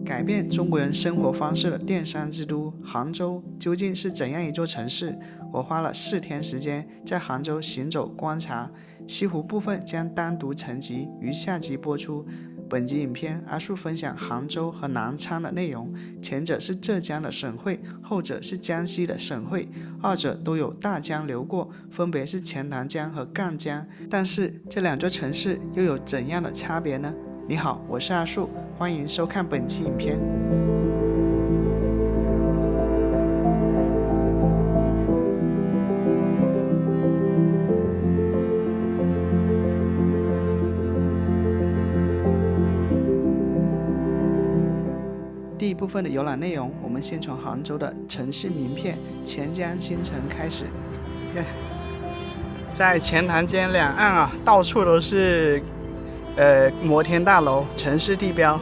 改变中国人生活方式的电商之都杭州究竟是怎样一座城市？我花了4天时间在杭州行走观察，西湖部分将单独成集于下集播出。本集影片阿树分享杭州和南昌的内容，前者是浙江的省会，后者是江西的省会，二者都有大江流过，分别是钱塘江和赣江。但是这2座城市又有怎样的差别呢？你好，我是阿树，欢迎收看本期影片。第一部分的游览内容，我们先从杭州的城市名片钱江新城开始。在钱塘江两岸啊，到处都是摩天大楼、城市地标。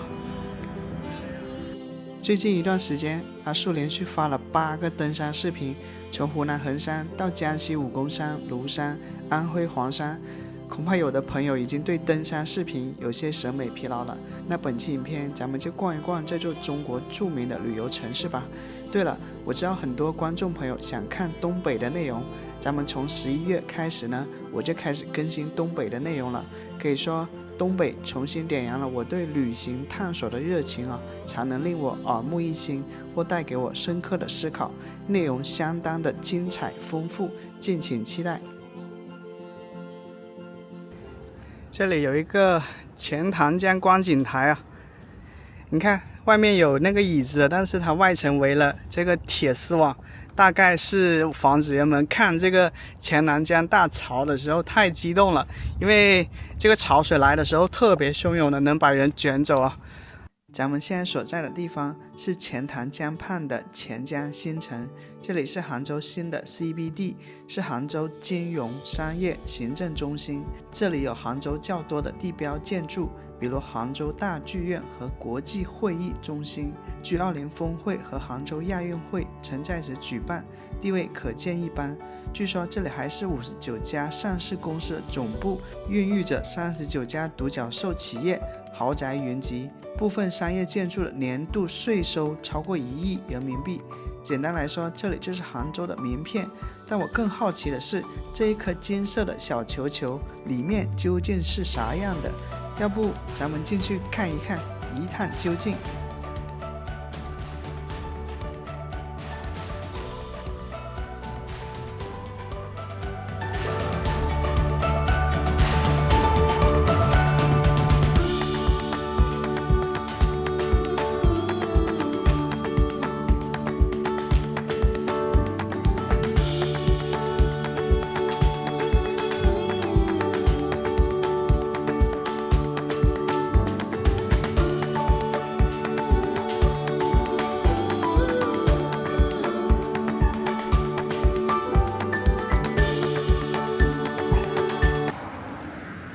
最近一段时间，阿树连续发了8个登山视频，从湖南衡山到江西武功山、庐山、安徽黄山。恐怕有的朋友已经对登山视频有些审美疲劳了，那本期影片咱们就逛一逛这座中国著名的旅游城市吧。对了，我知道很多观众朋友想看东北的内容，咱们从11月开始呢，我就开始更新东北的内容了。可以说东北重新点燃了我对旅行探索的热情啊，才能令我耳目一新，或带给我深刻的思考，内容相当的精彩丰富，敬请期待。这里有一个钱塘江观景台啊，你看外面有那个椅子，但是它外层围了这个铁丝网，大概是防止人们看这个钱塘江大潮的时候太激动了，因为这个潮水来的时候特别汹涌的，能把人卷走啊。咱们现在所在的地方是钱塘江畔的钱江新城，这里是杭州新的 CBD， 是杭州金融、商业、行政中心。这里有杭州较多的地标建筑，比如杭州大剧院和国际会议中心。G20峰会和杭州亚运会曾在此举办，地位可见一斑。据说这里还是59家上市公司的总部，孕育着39家独角兽企业，豪宅云集，部分商业建筑的年度税收超过1亿人民币。简单来说，这里就是杭州的名片。但我更好奇的是，这一颗金色的小球球里面究竟是啥样的？要不咱们进去看一看，一探究竟。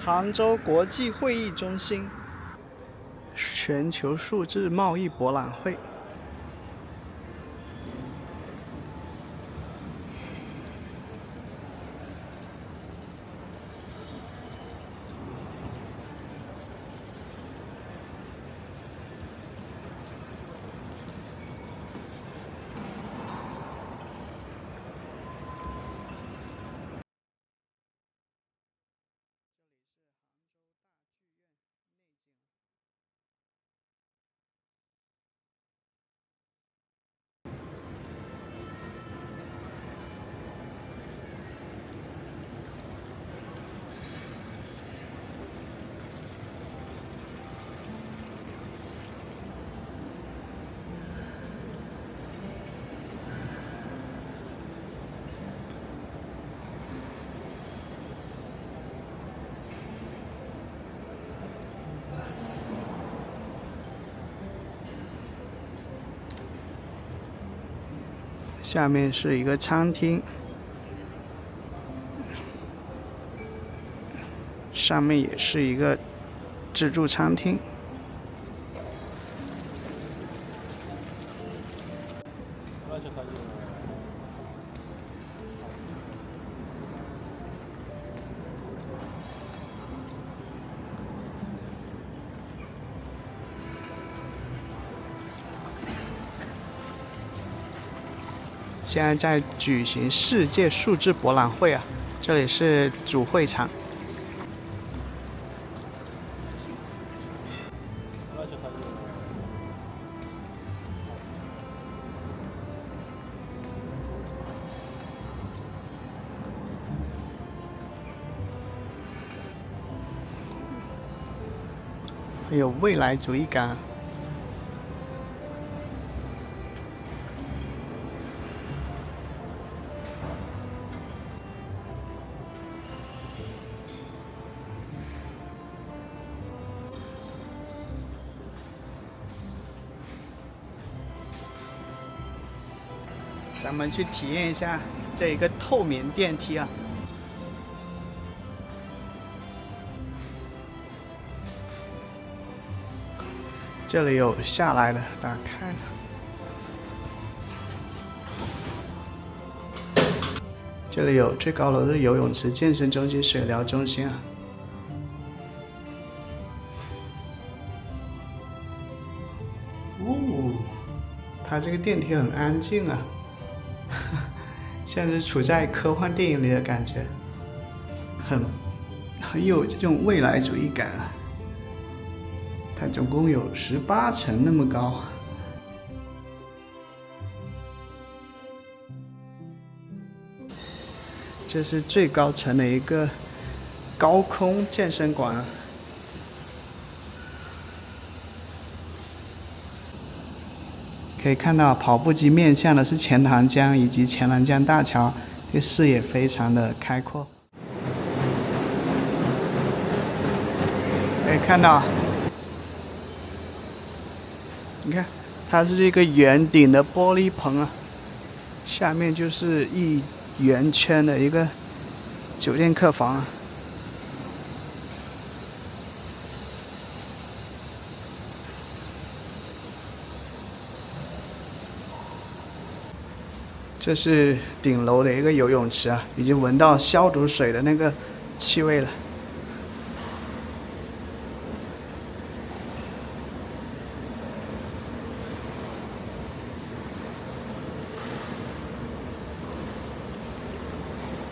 杭州国际会议中心，全球数字贸易博览会。下面是一个餐厅，上面也是一个自助餐厅。现在在举行世界数字博览会啊，这里是主会场。很有未来主义感啊。咱们去体验一下这一个透明电梯啊。这里有下来的，打开了。这里有最高楼的游泳池、健身中心、水疗中心啊。哦，它这个电梯很安静啊，像是处在科幻电影里的感觉，很有这种未来主义感啊。它总共有18层那么高。这是最高层的一个高空健身馆啊。可以看到跑步机面向的是钱塘江以及钱塘江大桥，这视野非常的开阔。可以看到，你看，它是一个圆顶的玻璃棚啊，下面就是一圆圈的一个酒店客房啊。这是顶楼的一个游泳池啊，已经闻到消毒水的那个气味了。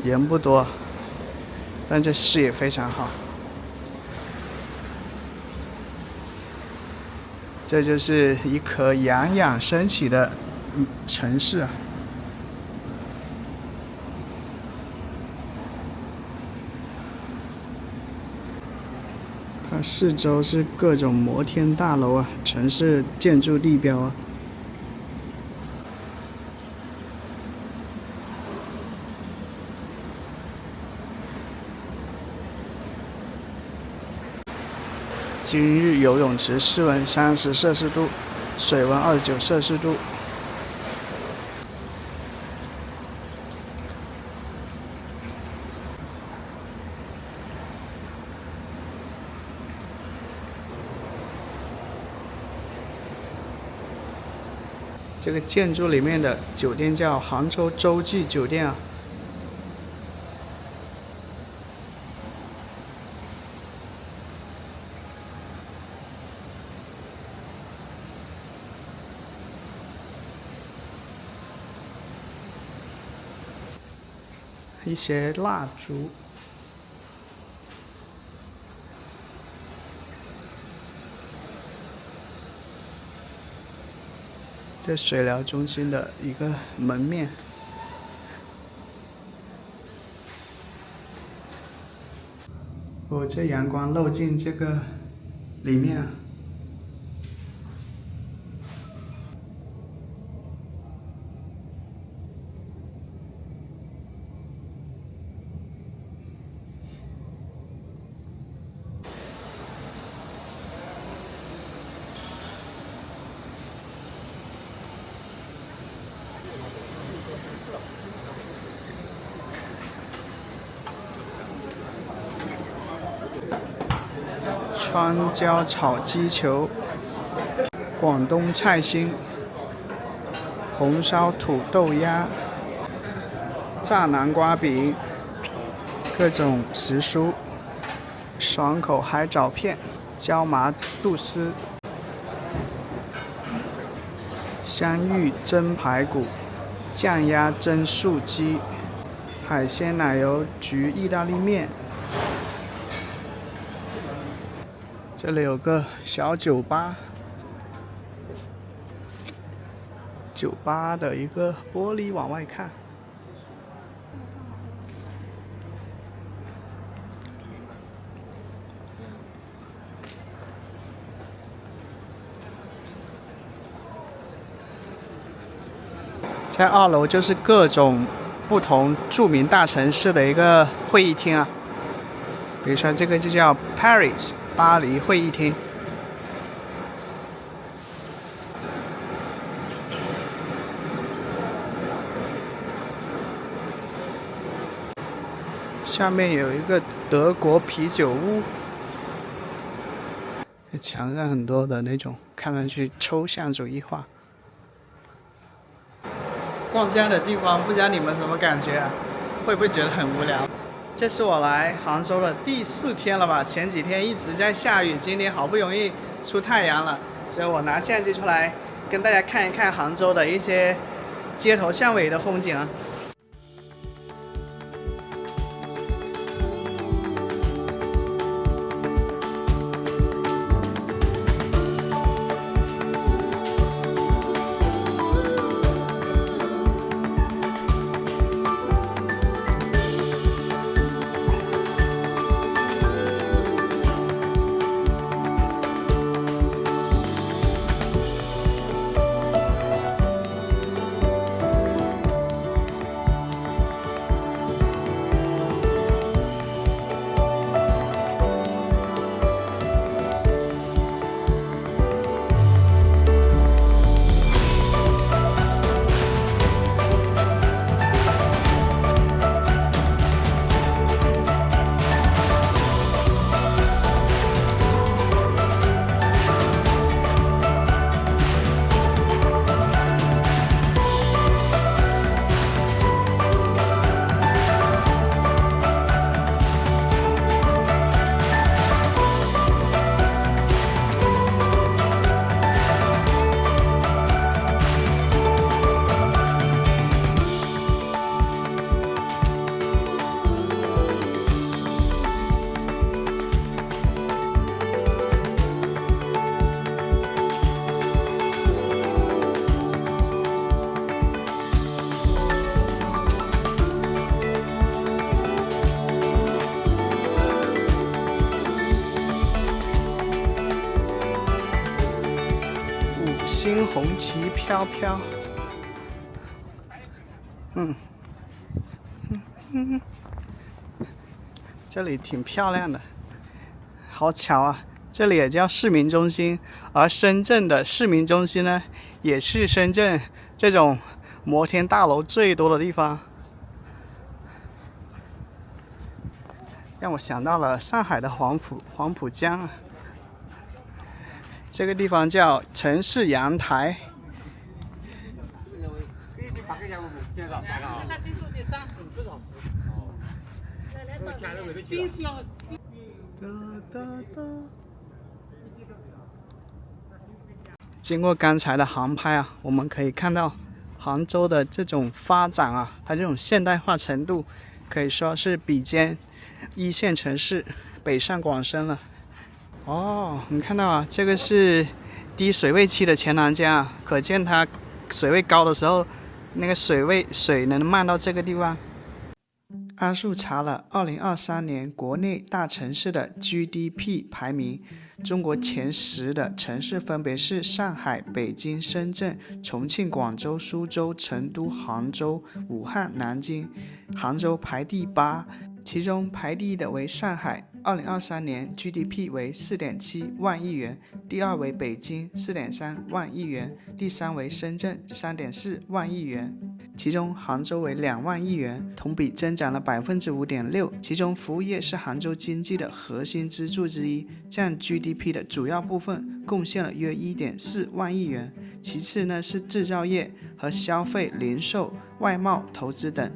人不多，但这视野非常好。这就是一颗洋洋升起的城市啊。它四周是各种摩天大楼啊，城市建筑地标啊。今日游泳池室温30摄氏度，水温29摄氏度。这个建筑里面的酒店叫杭州洲际酒店啊。一些蜡烛，这水疗中心的一个门面。这阳光漏进这个里面啊。川椒炒鸡球、广东菜心、红烧土豆鸭、炸南瓜饼、各种时蔬、爽口海藻片、椒麻肚丝、香芋蒸排骨、酱鸭蒸素鸡、海鲜奶油焗意大利面。这里有个小酒吧，酒吧的一个玻璃往外看。在2楼就是各种不同著名大城市的一个会议厅啊，比如说这个就叫 Paris 巴黎会议厅。下面有一个德国啤酒屋，墙上很多的那种看上去抽象主义画。逛这样的地方，不知道你们什么感觉啊？会不会觉得很无聊？这是我来杭州的第4天了吧？前几天一直在下雨，今天好不容易出太阳了，所以我拿相机出来跟大家看一看杭州的一些街头巷尾的风景啊。星红旗飘飘，这里挺漂亮的，好巧啊！这里也叫市民中心，而深圳的市民中心呢，也是深圳这种摩天大楼最多的地方，让我想到了上海的黄浦江啊。这个地方叫城市阳台。经过刚才的航拍啊，我们可以看到杭州的这种发展啊，它这种现代化程度可以说是比肩1线城市北上广深了。哦，你看到啊，这个是低水位期的钱塘江啊，可见它水位高的时候，那个水能漫到这个地方。阿树查了2023年国内大城市的 GDP 排名，中国前10的城市分别是上海、北京、深圳、重庆、广州、苏州、成都、杭州、武汉、南京。杭州排第8，其中排第1的为上海，2023年 GDP 为 4.7 万亿元，第2为北京 4.3 万亿元，第3为深圳 3.4 万亿元，其中杭州为2万亿元，同比增长了 5.6%， 其中服务业是杭州经济的核心支柱之一，占 GDP 的主要部分，贡献了约 1.4 万亿元，其次呢是制造业和消费、零售、外贸、投资等。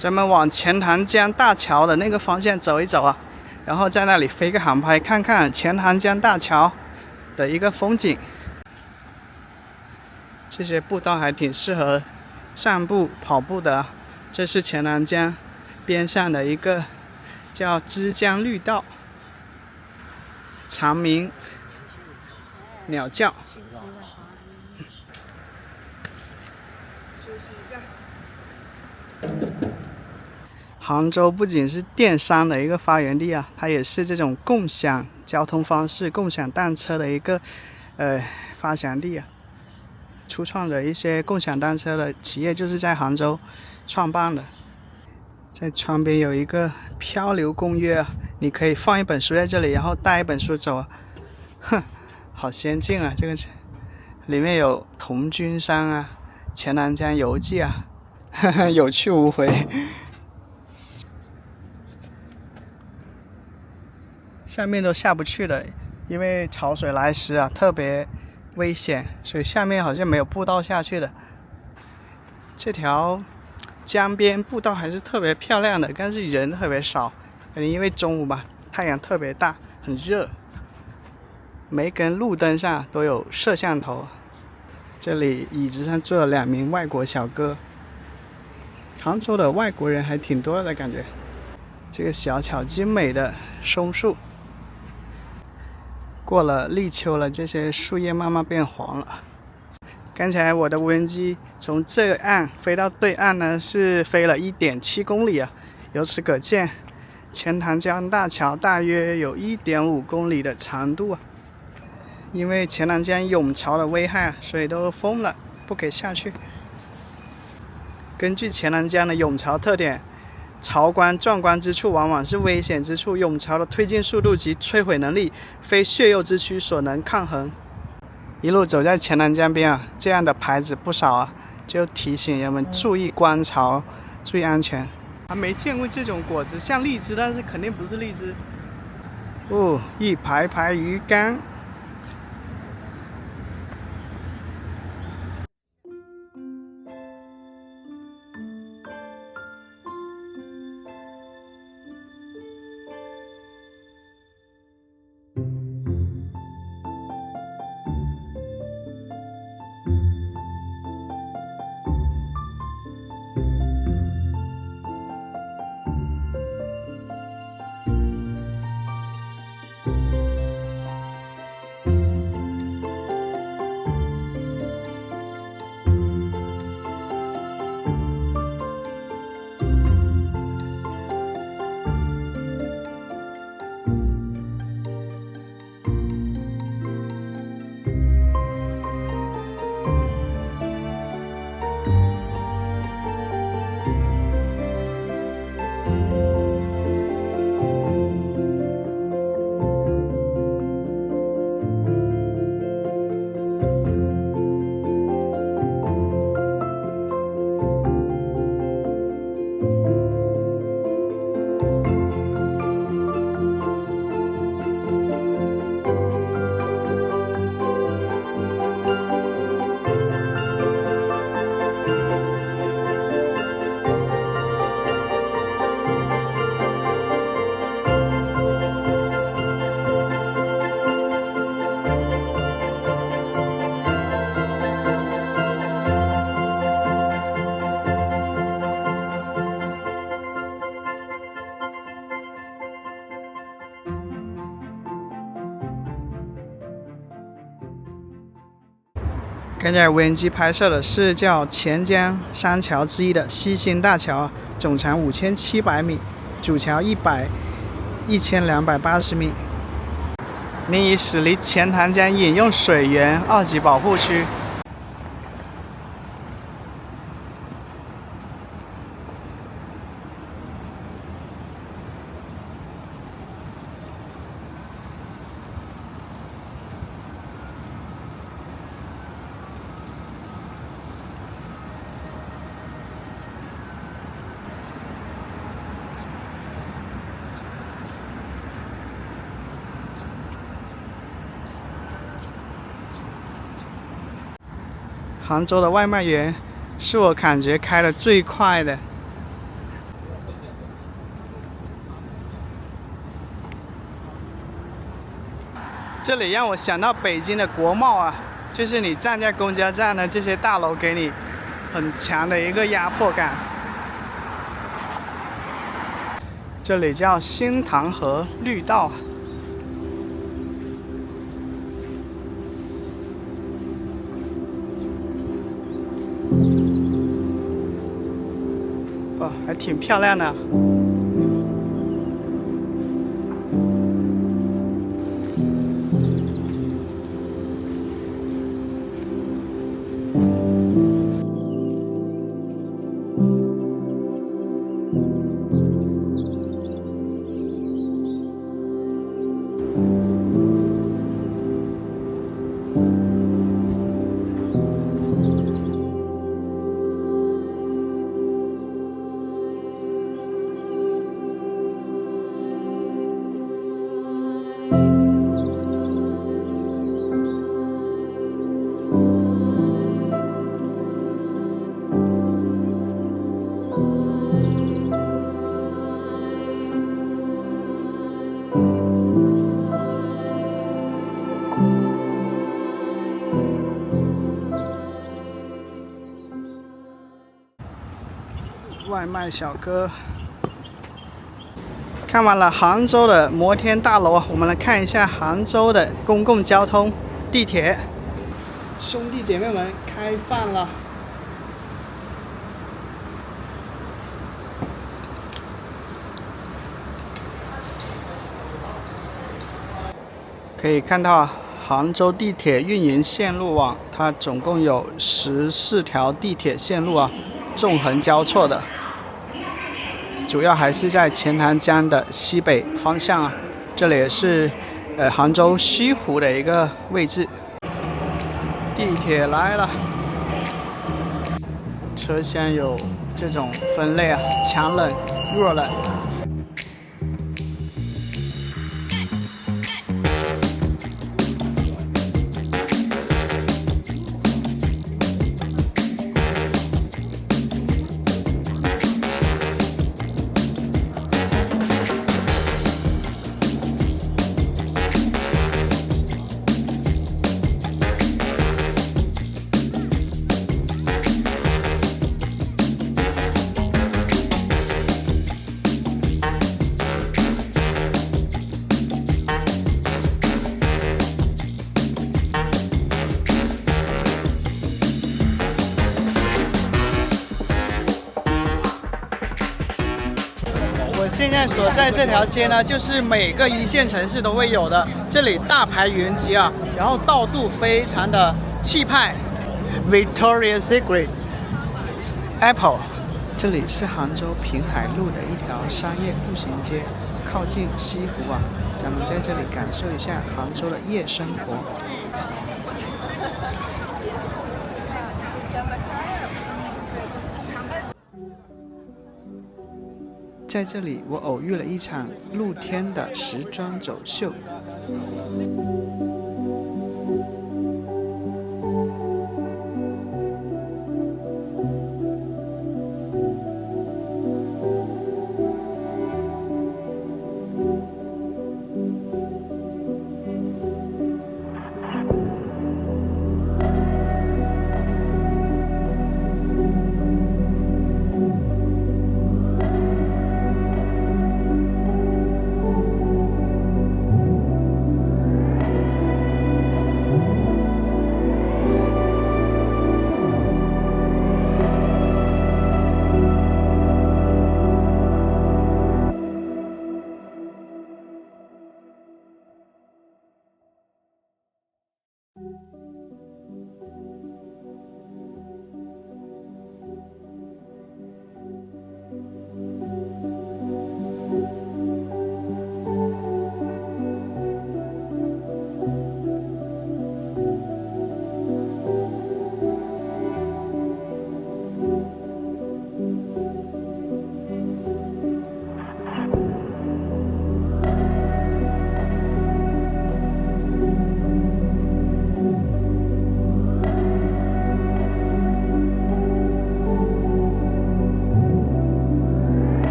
咱们往钱塘江大桥的那个方向走一走啊，然后在那里飞个航拍，看看钱塘江大桥的一个风景。这些步道还挺适合散步、跑步的。这是钱塘江边上的一个叫枝江绿道，长鸣鸟叫。休息一下。杭州不仅是电商的一个发源地啊，它也是这种共享交通方式、共享单车的一个发祥地啊。初创的一些共享单车的企业就是在杭州创办的。在窗边有一个漂流公约啊，你可以放一本书在这里，然后带一本书走啊。哼，好先进啊！这个里面有童军山啊、钱塘江游记啊，有去无回。下面都下不去了，因为潮水来时啊特别危险，所以下面好像没有步道下去的。这条江边步道还是特别漂亮的，但是人特别少，可能因为中午吧，太阳特别大，很热。每根路灯上都有摄像头。这里椅子上坐了2名外国小哥。杭州的外国人还挺多的感觉。这个小巧精美的松树。过了立秋了，这些树叶慢慢变黄了。刚才我的无人机从这岸飞到对岸呢，是飞了1.7公里啊。由此可见，钱塘江大桥大约有1.5公里的长度啊。因为钱塘江涌潮的危害啊，所以都封了，不给下去。根据钱塘江的涌潮特点，潮观壮观之处往往是危险之处，涌潮的推进速度及摧毁能力非血肉之躯所能抗衡。一路走在钱塘江边啊，这样的牌子不少啊，就提醒人们注意观潮，注意安全。还没见过这种果子，像荔枝，但是肯定不是荔枝。哦，一排排鱼竿。刚才无人机拍摄的是叫钱江三桥之一的西兴大桥，总长5700米，主桥1280米。临沂驶离钱塘江饮用水源2级保护区。杭州的外卖员是我感觉开的最快的。这里让我想到北京的国贸啊，就是你站在公交站呢，这些大楼给你很强的一个压迫感。这里叫新塘河绿道。哦，还挺漂亮的。外卖小哥。看完了杭州的摩天大楼，我们来看一下杭州的公共交通，地铁。兄弟姐妹们，开饭了！可以看到杭州地铁运营线路网，它总共有14条地铁线路啊，纵横交错的。主要还是在钱塘江的西北方向啊，这里也是杭州西湖的一个位置。地铁来了，车厢有这种分类啊，强冷、弱冷。现在所在这条街呢，就是每个一线城市都会有的。这里大牌云集啊，然后道路非常的气派。Victoria's Secret、Apple， 这里是杭州平海路的一条商业步行街，靠近西湖啊。咱们在这里感受一下杭州的夜生活。在这里，我偶遇了一场露天的时装走秀。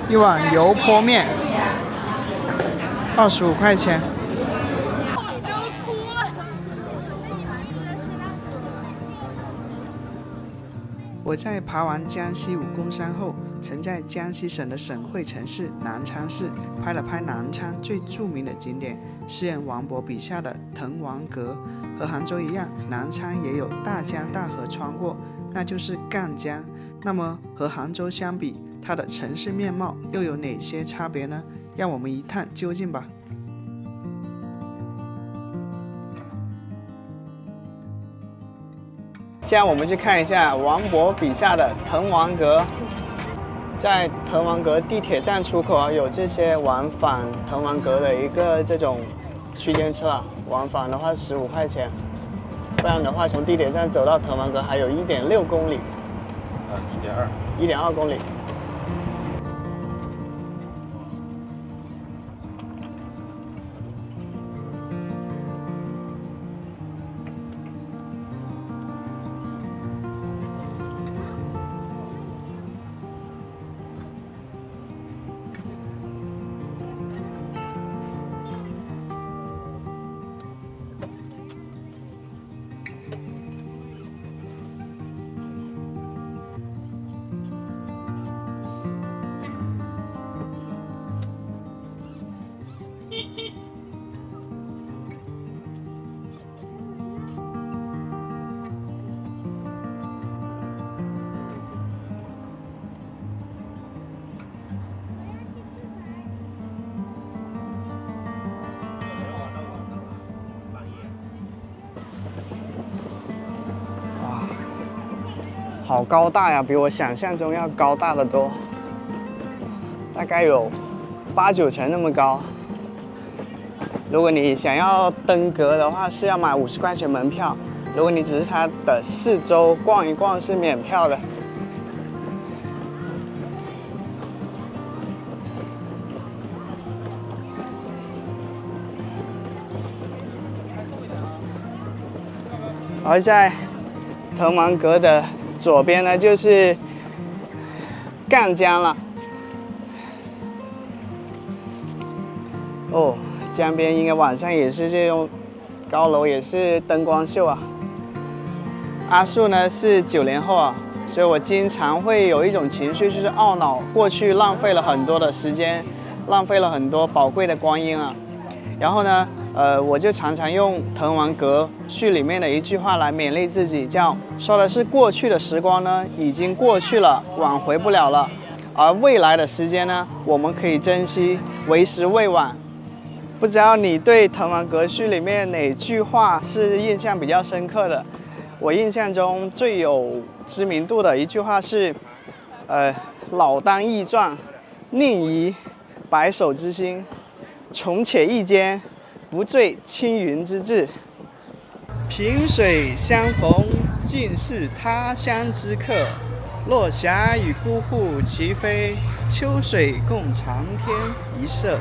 一碗油泼面，25块钱。我在爬完江西武功山后，曾在江西省的省会城市南昌市拍了拍南昌最著名的景点，诗人王勃笔下的滕王阁。和杭州一样，南昌也有大江大河穿过，那就是赣江。那么和杭州相比，它的城市面貌又有哪些差别呢？让我们一探究竟吧。现在我们去看一下王勃笔下的滕王阁。在滕王阁地铁站出口有这些往返滕王阁的一个这种区间车往返的话15块钱，不然的话从地铁站走到滕王阁还有1.6公里。1.2公里。好高大呀，比我想象中要高大得多，大概有8、9层那么高。如果你想要登阁的话，是要买50块钱门票；如果你只是它的四周逛一逛，是免票的。而在滕王阁的左边呢，就是赣江了。哦，江边应该晚上也是这种高楼，也是灯光秀啊。阿树呢是90后啊，所以我经常会有一种情绪，就是懊恼过去浪费了很多的时间，浪费了很多宝贵的光阴啊。然后呢，我就常常用《滕王阁序》里面的一句话来勉励自己，说的是过去的时光呢已经过去了，挽回不了了，而未来的时间呢，我们可以珍惜，为时未晚。不知道你对《滕王阁序》里面哪句话是印象比较深刻的？我印象中最有知名度的一句话是，老当益壮，宁移白首之心，重且益坚，不坠青云之志。萍水相逢，尽是他乡之客。落霞与孤鹜齐飞，秋水共长天一色。